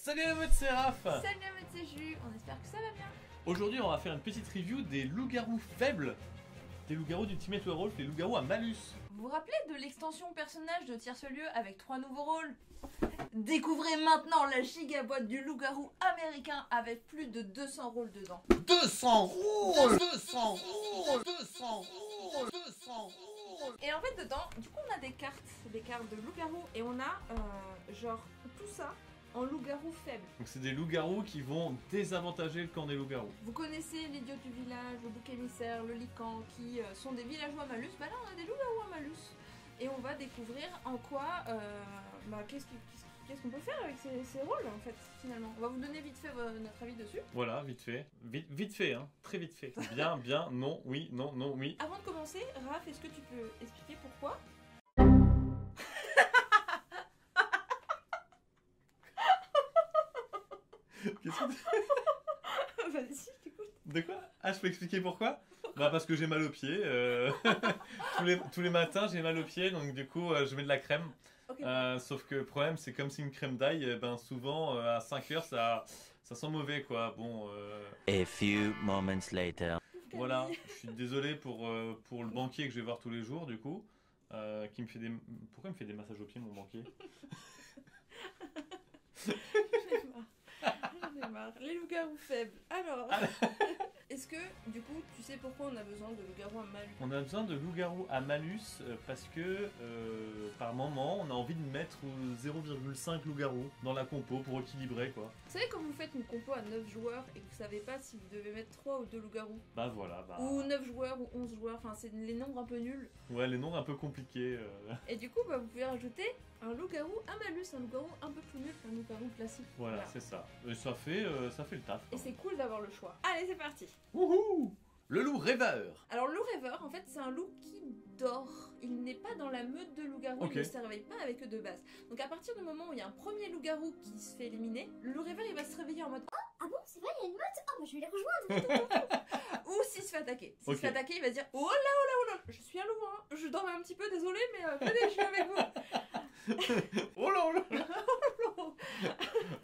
Salut la mode, c'est Raph. Salut la mode, c'est Jus, on espère que ça va bien. Aujourd'hui on va faire une petite review des loups-garous faibles. Des loups-garous d'Ultimate Werewolf, les loups-garous à malus. Vous vous rappelez de l'extension personnage de Tierce-Lieu avec 3 nouveaux rôles? Découvrez maintenant la gigaboîte du loup-garou américain avec plus de 200 rôles dedans. 200 rôles 200 rôles 200 rôles 200 rôles. Et en fait dedans, du coup on a des cartes de loup-garou et on a genre tout ça en loup-garou faible. Donc c'est des loups-garous qui vont désavantager le camp des loups-garous. Vous connaissez l'idiot du village, le bouc émissaire, le lican qui sont des villageois à malus. Bah là on a des loups-garous à malus. Et on va découvrir en quoi, qu'est-ce qu'on peut faire avec ces rôles en fait finalement. On va vous donner vite fait notre avis dessus. Voilà, vite fait. Vite fait, hein. Très vite fait. Bien, bien, non, oui, non, non, oui. Avant de commencer, Raph, est-ce que tu peux expliquer pourquoi? Qu'est-ce que Vas-y, je t'écoute. De quoi? Ah, je peux expliquer pourquoi? Bah parce que j'ai mal aux pieds. Tous les matins j'ai mal aux pieds, donc du coup je mets de la crème. Okay. Sauf que le problème c'est comme c'est une crème d'ail, ben souvent à 5 heures ça sent mauvais quoi. Bon. A few moments later. Voilà, je suis désolé pour le banquier que je vais voir tous les jours du coup. Qui me fait des... Pourquoi il me fait des massages aux pieds mon banquier? J'en ai marre. Les loups-garous faibles. Alors, est-ce que, du coup, tu sais pourquoi on a besoin de loups-garous à malus? On a besoin de loups-garous à malus parce que par moment on a envie de mettre 0,5 loups-garous dans la compo pour équilibrer quoi. Vous savez quand vous faites une compo à 9 joueurs et que vous savez pas si vous devez mettre 3 ou 2 loups-garous? Bah voilà. Bah... Ou 9 joueurs ou 11 joueurs, enfin c'est les nombres un peu nuls. Ouais, les noms un peu compliqués. Et du coup, bah, vous pouvez rajouter un loup-garou à malus, un loup-garou un peu plus nul qu'un loup-garou classique. Voilà, c'est ça. Et ça fait le taf. Et c'est cool d'avoir le choix. Allez, c'est parti. Wouhou! Le loup rêveur. Alors le loup rêveur, en fait, c'est un loup qui dort. Il n'est pas dans la meute de loups-garous, Okay. Il ne se réveille pas avec eux de base. Donc à partir du moment où il y a un premier loup-garou qui se fait éliminer, le loup rêveur il va se réveiller en mode Ah bon, c'est vrai, il y a une meute? Oh, bah je vais les rejoindre. ou s'il se fait attaquer. S'il Ok. se fait attaquer, il va se dire oh là, oh là, oh là, je suis un loup, hein. Je dormais un petit peu, désolé, mais venez, je suis avec vous. Oh là là.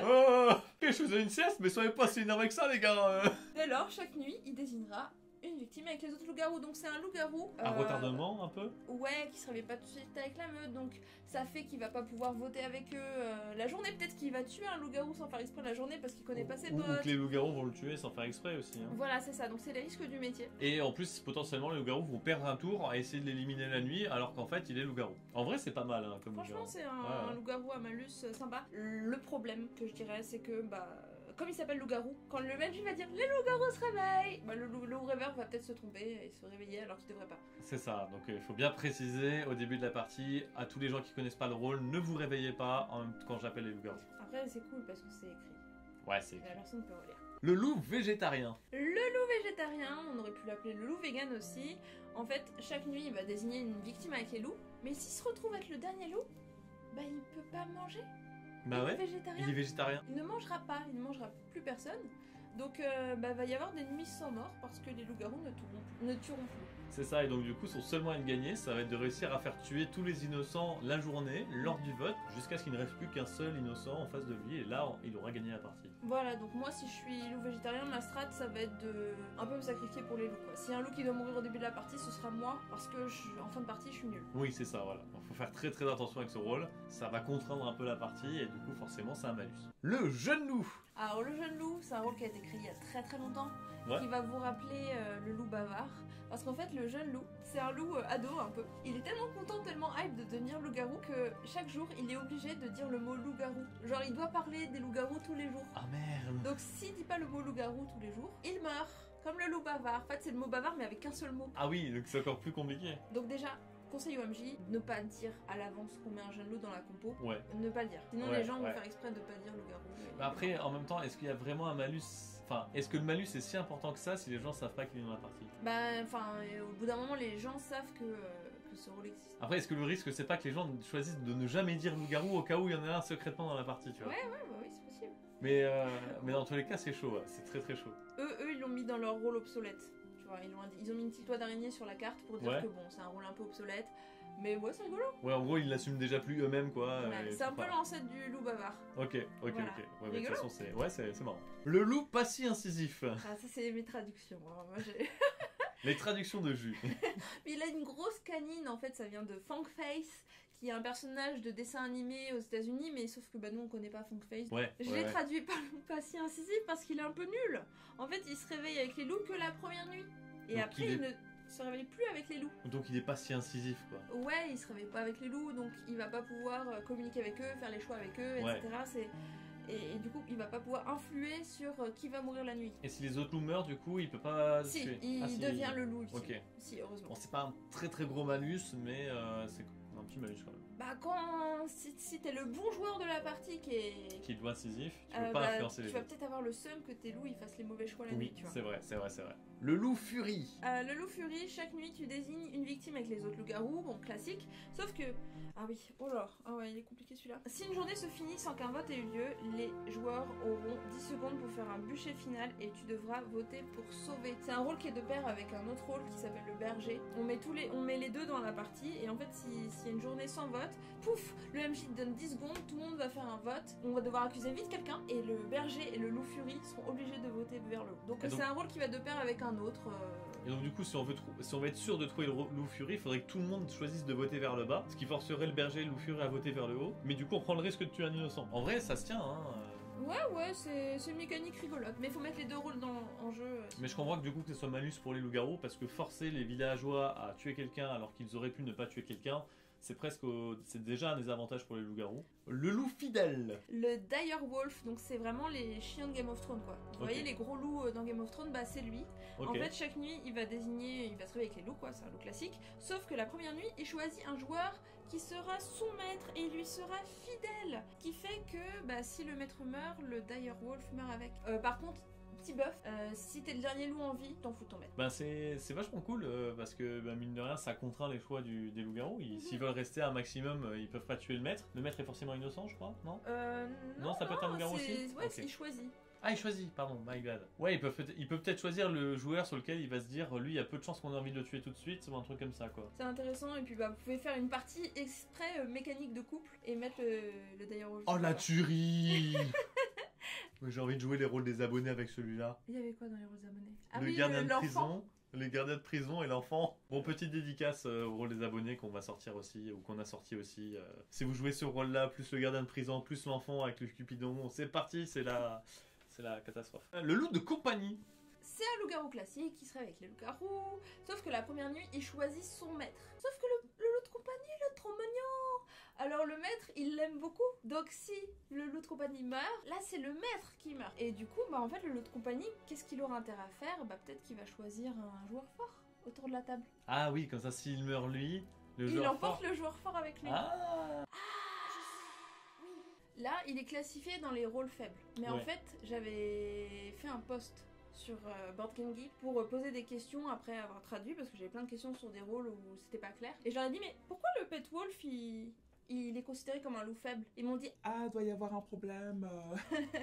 Oh, je faisais une sieste, mais soyez pas si énervés que ça les gars. Dès lors, chaque nuit, il désignera une victime avec les autres loups-garous. Donc c'est un loup-garou... Un retardement un peu. Ouais, qui se réveille pas tout de suite avec la meute, donc ça fait qu'il va pas pouvoir voter avec eux la journée. Peut-être qu'il va tuer un loup-garou sans faire exprès la journée parce qu'il connaît pas ses Ou potes. que les loups-garous vont le tuer sans faire exprès aussi. Hein. Voilà, c'est ça, donc c'est les risques du métier. Et en plus, potentiellement, les loups-garous vont perdre un tour à essayer de l'éliminer la nuit, alors qu'en fait, il est loup-garou. En vrai, c'est pas mal hein, comme Franchement, loup-garou. c'est Ouais. un loup-garou à malus sympa. Le problème que je dirais, c'est que, comme il s'appelle loup-garou, quand le mec va dire les loups-garous se réveillent, le loup rêveur va peut-être se tromper et se réveiller alors qu'il devrait pas. C'est ça, donc il faut bien préciser au début de la partie, à tous les gens qui connaissent pas le rôle, ne vous réveillez pas quand j'appelle les loups-garous. Après, c'est cool parce que c'est écrit. Ouais, c'est Et la personne peut relire. le loup végétarien. Le loup végétarien, on aurait pu l'appeler le loup vegan aussi. En fait, chaque nuit, il va désigner une victime avec les loups. Mais s'il se retrouve être le dernier loup, il peut pas manger. Bah Il est ouais, végétarien. il est végétarien. Il ne mangera pas, il ne mangera plus personne. Donc, va y avoir des nuits sans mort parce que les loups-garous ne tueront plus. C'est ça, et donc du coup, son seul moyen de gagner, ça va être de réussir à faire tuer tous les innocents la journée, lors du vote, jusqu'à ce qu'il ne reste plus qu'un seul innocent en face de lui, et là, il aura gagné la partie. Voilà, donc moi, si je suis loup végétarien, ma strat, ça va être de un peu me sacrifier pour les loups. Quoi. S'il y a un loup qui doit mourir au début de la partie, ce sera moi, parce que en fin de partie, je suis nulle. Oui, c'est ça, voilà. Il faut faire très très attention avec ce rôle, ça va contraindre un peu la partie, et du coup, forcément, c'est un malus. Le jeune loup. Alors, le jeune loup, c'est un rôle qui a été créé il y a très très longtemps, Ouais. qui va vous rappeler le loup bavard. Parce qu'en fait, le jeune loup, c'est un loup ado un peu. Il est tellement content, tellement hype de devenir loup-garou que chaque jour, il est obligé de dire le mot loup-garou. Genre, il doit parler des loups-garous tous les jours. Ah merde. Donc, s'il dit pas le mot loup-garou tous les jours, il meurt. Comme le loup bavard. En fait, c'est le mot bavard, mais avec qu'un seul mot. Ah oui, donc c'est encore plus compliqué. Donc, déjà, conseil OMJ, ne pas dire à l'avance qu'on met un jeune loup dans la compo. Ouais. Ne pas le dire. Sinon, Ouais, les gens vont ouais. faire exprès de pas dire loup-garou. Bah après, en même temps, est-ce qu'il y a vraiment un malus? Enfin, est-ce que le malus est si important que ça si les gens savent pas qu'il est dans la partie? Au bout d'un moment, les gens savent que ce rôle existe. Après, est-ce que le risque c'est pas que les gens choisissent de ne jamais dire loup-garou au cas où il y en a un secrètement dans la partie, tu vois? Oui, c'est possible. Mais dans tous les cas, c'est chaud, ouais. C'est très très chaud. Eux, ils l'ont mis dans leur rôle obsolète. Tu vois, ils ont mis une petite toile d'araignée sur la carte pour dire Ouais. que bon, c'est un rôle un peu obsolète. Mais ouais, c'est rigolo. Ouais, en gros, ils l'assument déjà plus eux-mêmes, quoi. Ouais, et c'est un faut peu pas- l'ancêtre du loup bavard. Ok. Voilà. Ouais, de toute Rigolo. façon, c'est ouais, c'est marrant. Le loup pas si incisif. Ah, ça, c'est mes traductions. Hein. Moi, j'ai... Les traductions de jus. Mais il a une grosse canine, en fait, ça vient de Funkface, qui est un personnage de dessin animé aux États-Unis, mais sauf que bah, nous on connaît pas Funkface. Ouais. Je ouais, l'ai ouais. traduit pas si incisif parce qu'il est un peu nul. En fait, il se réveille avec les loups que la première nuit. Et Donc, après, il est- il ne se réveille plus avec les loups. Donc il est pas si incisif, quoi. Ouais, il se réveille pas avec les loups, donc il va pas pouvoir communiquer avec eux, faire les choix avec eux, Ouais. etc. Et du coup, il va pas pouvoir influer sur qui va mourir la nuit. Et si les autres loups meurent, du coup, il peut pas Si, tuer. il Ah, si, devient le loup. Ok. Si, heureusement. Bon, c'est pas un très gros malus, mais c'est un petit malus quand même. Bah si t'es le bon joueur de la partie Qui doit incisif, tu peux pas bah, influencer les tu vas autres. peut-être avoir le seum que tes loups ils fassent les mauvais choix la Oui, nuit, tu vois. c'est vrai. Le loup furie. Le loup furie, chaque nuit tu désignes une victime avec les autres loups-garous, bon classique, sauf que... Ah oui, oh là, ah ouais, il est compliqué celui-là. Si une journée se finit sans qu'un vote ait eu lieu, les joueurs auront 10 secondes pour faire un bûcher final et tu devras voter pour sauver. C'est un rôle qui est de pair avec un autre rôle qui s'appelle le berger. On met les deux dans la partie et en fait s'il y a une journée sans vote, pouf, le MJ te donne 10 secondes, tout le monde va faire un vote, on va devoir accuser vite quelqu'un et le berger et le loup furie seront obligés de voter vers le haut. Donc Et donc- c'est un rôle qui va de pair avec un autre. Et donc du coup, si on veut être sûr de trouver le loup furie, il faudrait que tout le monde choisisse de voter vers le bas, ce qui forcerait le berger et le loup furie à voter vers le haut. Mais du coup, on prend le risque de tuer un innocent. En vrai, ça se tient, hein. Ouais, c'est une mécanique rigolote, mais il faut mettre les deux rôles en jeu. Mais je comprends que du coup que ce soit malus pour les loups-garous, parce que forcer les villageois à tuer quelqu'un alors qu'ils auraient pu ne pas tuer quelqu'un, c'est déjà un désavantage pour les loups-garous. Le loup fidèle. Le Dire Wolf, donc c'est vraiment les chiens de Game of Thrones quoi. Vous voyez les gros loups dans Game of Thrones, bah c'est lui. Ok. En fait chaque nuit il va se réveiller avec les loups quoi, c'est un loup classique. Sauf que la première nuit il choisit un joueur qui sera son maître et il lui sera fidèle. Qui fait que bah, si le maître meurt, le Dire Wolf meurt avec. Par contre, petit buff, si t'es le dernier loup en vie, t'en fous de ton maître. Ben c'est vachement cool parce que mine de rien ça contraint les choix des loups-garous. S'ils veulent rester un maximum, ils peuvent pas tuer le maître. Le maître est forcément innocent, je crois, non? Non, ça peut être un loup-garou aussi. Ouais, Ok. il choisit. Ah, il choisit, pardon, my bad. Ouais, il peut peut-être choisir le joueur sur lequel il va se dire, lui, il y a peu de chances qu'on ait envie de le tuer tout de suite, ou un truc comme ça, quoi. C'est intéressant et puis bah vous pouvez faire une partie exprès mécanique de couple et mettre le Dire Wolf. Oh la tuerie! J'ai envie de jouer les rôles des abonnés avec celui-là. Il y avait quoi dans les rôles abonnés? Le gardien de l'enfant. prison, les gardiens de prison et l'enfant. Bon, petite dédicace au rôle des abonnés qu'on va sortir aussi, ou qu'on a sorti aussi. Si vous jouez ce rôle-là, plus le gardien de prison, plus l'enfant avec le Cupidon, c'est parti, c'est la catastrophe. Le loup de compagnie. C'est un loup-garou classique qui serait avec les loups-garous, sauf que la première nuit il choisit son maître. Sauf que le loup de compagnie il est trop mignon. Alors le maître il l'aime beaucoup, donc si le loup de compagnie meurt, là c'est le maître qui meurt. Et du coup bah en fait le loup de compagnie, qu'est-ce qu'il aura intérêt à faire? Bah peut-être qu'il va choisir un joueur fort autour de la table. Ah oui, comme ça, s'il meurt lui, le Il joueur emporte fort. le joueur fort avec lui. Ah Là, il est classifié dans les rôles faibles. Mais en Ouais. fait, j'avais fait un post sur Board Game Geek pour poser des questions après avoir traduit, parce que j'avais plein de questions sur des rôles où c'était pas clair. Et je leur ai dit, mais pourquoi le Pet Wolf, il est considéré comme un loup faible? Ils m'ont dit, Ah, doit y avoir un problème.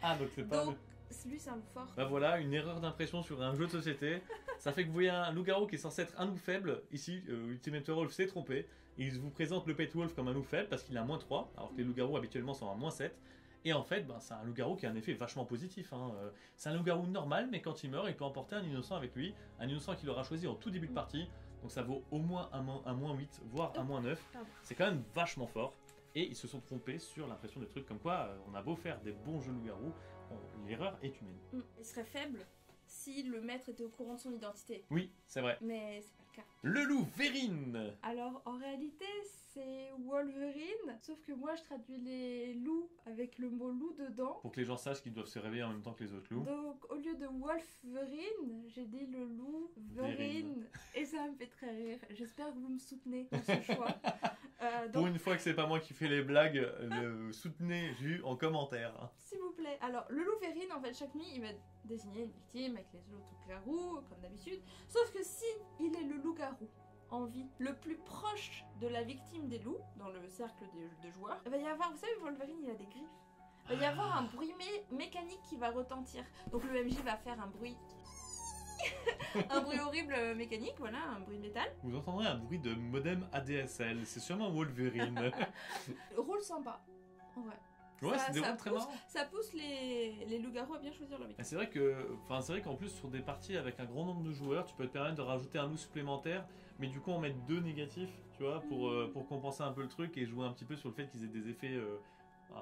Ah, donc c'est pas... donc, lui c'est un loup fort. Bah voilà, une erreur d'impression sur un jeu de société. Ça fait que vous voyez un loup-garou qui est censé être un loup faible. Ici, Ultimate Wolf s'est trompé. Il vous présente le Pet Wolf comme un loup faible parce qu'il a moins 3, alors que les loups-garous habituellement sont à moins 7. Et en fait, c'est un loup-garou qui a un effet vachement positif. Hein. C'est un loup-garou normal, mais quand il meurt, il peut emporter un innocent avec lui. Un innocent qu'il aura choisi en tout début de partie. Donc ça vaut au moins un moins 8, voire un moins 9. Pardon. C'est quand même vachement fort. Et ils se sont trompés sur l'impression des trucs comme quoi on a beau faire des bons jeux loup-garou, l'erreur est humaine. Il serait faible si le maître était au courant de son identité. Oui, c'est vrai. Mais c'est pas le cas. Le loup Vérine. Alors en réalité c'est Wolverine, sauf que moi je traduis les loups avec le mot loup dedans. Pour que les gens sachent qu'ils doivent se réveiller en même temps que les autres loups. Donc au lieu de Wolverine, j'ai dit le loup Verine. Et ça me fait très rire. J'espère que vous me soutenez dans ce choix. Pour Donc une fois que c'est pas moi qui fais les blagues, soutenez Jus en commentaire. s'il vous plaît. Alors le loup Verine, en fait chaque nuit il va désigner une victime avec les autres loups-garous comme d'habitude. Sauf que si il est le loup-garou en vie le plus proche de la victime des loups, dans le cercle de joueurs, il va y avoir, vous savez, Wolverine il a des griffes. Il va y avoir un bruit mécanique qui va retentir. Donc le MJ va faire un bruit un bruit horrible mécanique, voilà, un bruit de métal. Vous entendrez un bruit de modem ADSL, c'est sûrement Wolverine. Rôle sympa, en vrai. Ouais, Ça- c'est des ça rôles très pousse- marrants. Ça pousse les loups-garous à bien choisir leur Et mécanique. c'est vrai qu'en plus sur des parties avec un grand nombre de joueurs, tu peux te permettre de rajouter un loup supplémentaire, mais du coup en mettre 2 négatifs, tu vois, pour compenser un peu le truc et jouer un petit peu sur le fait qu'ils aient des effets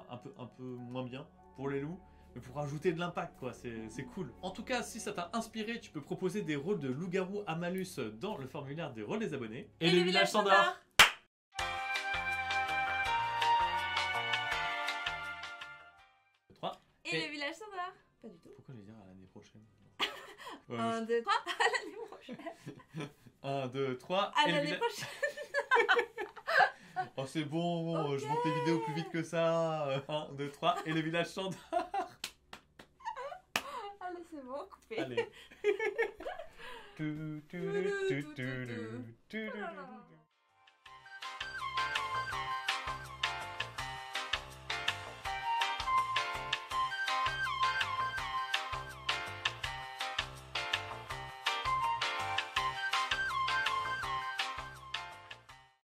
un peu moins bien pour les loups, mais pour rajouter de l'impact, quoi, c'est cool. En tout cas, si ça t'a inspiré, tu peux proposer des rôles de loup-garou à malus dans le formulaire des rôles des abonnés. Et le village standard. 3. Et Et- le village standard. Pas du tout. Pourquoi je vais dire à l'année prochaine 1, 2, 3, à l'année prochaine. 1, 2, 3. À et le l'année village- prochaine. Oh, c'est bon, Ok. je monte les vidéos plus vite que ça. 1, 2, 3. Et le village standard. Allez, c'est bon, coupé. Allez. Tu, tu, tu, tu, tu, tu, tu, tu, tu, tu.